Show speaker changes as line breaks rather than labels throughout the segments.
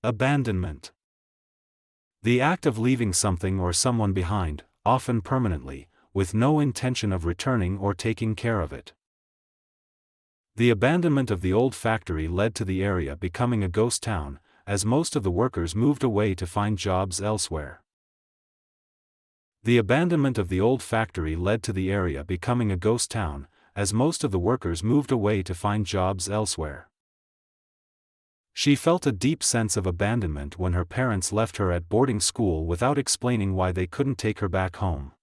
Abandonment. The act of leaving something or someone behind, often permanently, with no intention of returning or taking care of it. The abandonment of the old factory led to the area becoming a ghost town, as most of the workers moved away to find jobs elsewhere. The abandonment of the old factory led to the area becoming a ghost town, as most of the workers moved away to find jobs elsewhere. She felt a deep sense of abandonment when her parents left her at boarding school without explaining why they couldn't take her back home.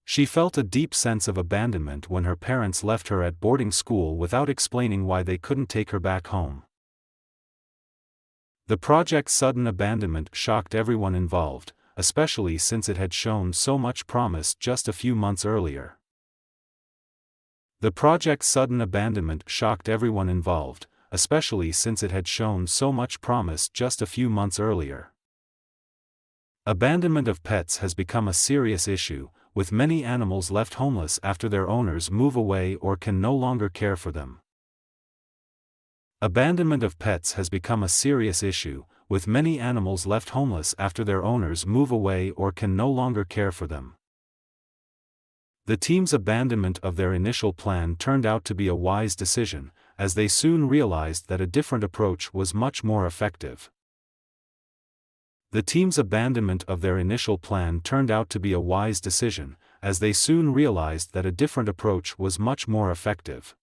She felt a deep sense of abandonment when her parents left her at boarding school without explaining why they couldn't take her back home. The project's sudden abandonment shocked everyone involved, especially since it had shown so much promise just a few months earlier. The project's sudden abandonment shocked everyone involved, especially since it had shown so much promise just a few months earlier. Abandonment of pets has become a serious issue, with many animals left homeless after their owners move away or can no longer care for them. Abandonment of pets has become a serious issue, with many animals left homeless after their owners move away or can no longer care for them. The team's abandonment of their initial plan turned out to be a wise decision, as they soon realized that a different approach was much more effective. The team's abandonment of their initial plan turned out to be a wise decision, as they soon realized that a different approach was much more effective.